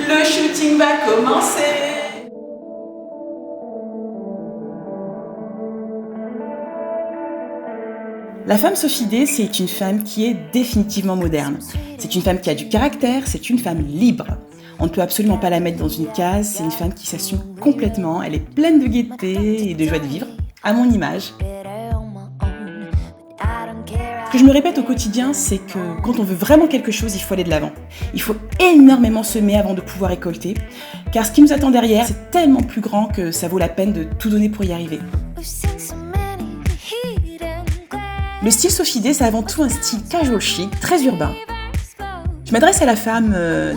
Le shooting va commencer. La femme Sophie Day, c'est une femme qui est définitivement moderne. C'est une femme qui a du caractère, c'est une femme libre. On ne peut absolument pas la mettre dans une case, c'est une femme qui s'assume complètement, elle est pleine de gaieté et de joie de vivre, à mon image. Ce que je me répète au quotidien, c'est que quand on veut vraiment quelque chose, il faut aller de l'avant. Il faut énormément semer avant de pouvoir récolter, car ce qui nous attend derrière, c'est tellement plus grand que ça vaut la peine de tout donner pour y arriver. Le style Sophie Day, c'est avant tout un style casual chic, très urbain. Je m'adresse à la femme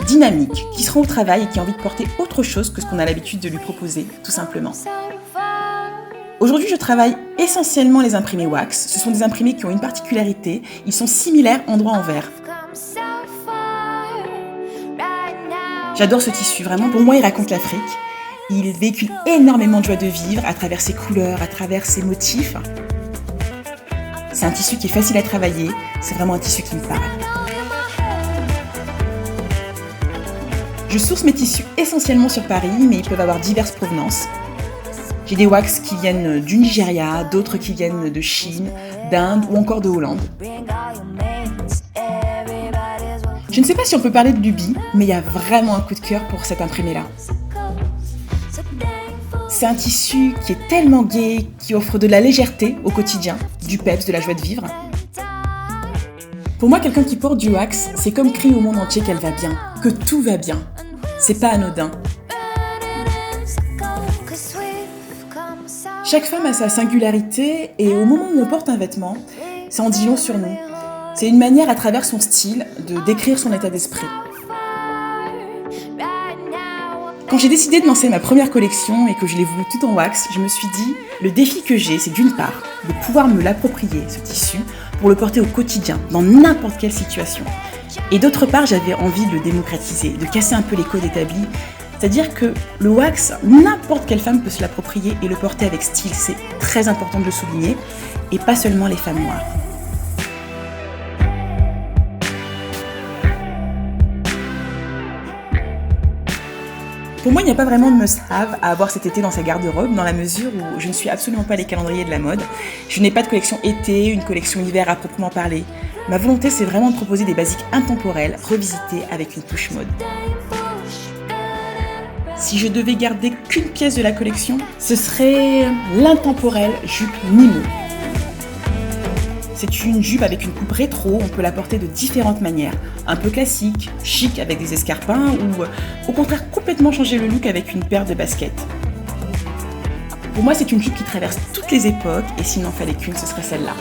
dynamique, qui se rend au travail et qui a envie de porter autre chose que ce qu'on a l'habitude de lui proposer, tout simplement. Aujourd'hui, je travaille essentiellement les imprimés wax. Ce sont des imprimés qui ont une particularité, ils sont similaires endroit-envers. J'adore ce tissu, vraiment, pour moi il raconte l'Afrique. Il véhicule énormément de joie de vivre à travers ses couleurs, à travers ses motifs. C'est un tissu qui est facile à travailler, c'est vraiment un tissu qui me parle. Je source mes tissus essentiellement sur Paris, mais ils peuvent avoir diverses provenances. J'ai des wax qui viennent du Nigeria, d'autres qui viennent de Chine, d'Inde ou encore de Hollande. Je ne sais pas si on peut parler de lubie, mais il y a vraiment un coup de cœur pour cet imprimé-là. C'est un tissu qui est tellement gai, qui offre de la légèreté au quotidien, du peps, de la joie de vivre. Pour moi, quelqu'un qui porte du wax, c'est comme crier au monde entier qu'elle va bien, que tout va bien. C'est pas anodin. Chaque femme a sa singularité et au moment où on porte un vêtement, ça en dit long sur nous. C'est une manière à travers son style de décrire son état d'esprit. Quand j'ai décidé de lancer ma première collection et que je l'ai voulu tout en wax, je me suis dit, le défi que j'ai, c'est d'une part, de pouvoir me l'approprier, ce tissu, pour le porter au quotidien, dans n'importe quelle situation. Et d'autre part, j'avais envie de le démocratiser, de casser un peu les codes établis. C'est-à-dire que le wax, n'importe quelle femme peut se l'approprier et le porter avec style. C'est très important de le souligner, et pas seulement les femmes noires. Pour moi, il n'y a pas vraiment de must-have à avoir cet été dans sa garde-robe, dans la mesure où je ne suis absolument pas les calendriers de la mode. Je n'ai pas de collection été, une collection hiver à proprement parler. Ma volonté, c'est vraiment de proposer des basiques intemporels, revisitées avec une touche mode. Si je devais garder qu'une pièce de la collection, ce serait l'intemporelle jupe Nimo. C'est une jupe avec une coupe rétro, on peut la porter de différentes manières. Un peu classique, chic avec des escarpins ou au contraire complètement changer le look avec une paire de baskets. Pour moi, c'est une jupe qui traverse toutes les époques et s'il n'en fallait qu'une, ce serait celle-là.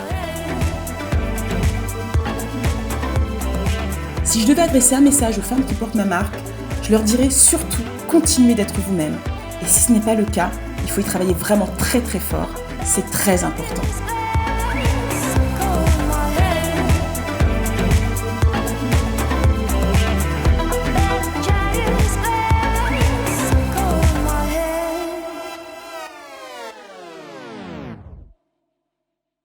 Si je devais adresser un message aux femmes qui portent ma marque, je leur dirais surtout continuez d'être vous-même. Et si ce n'est pas le cas, il faut y travailler vraiment très très fort. C'est très important.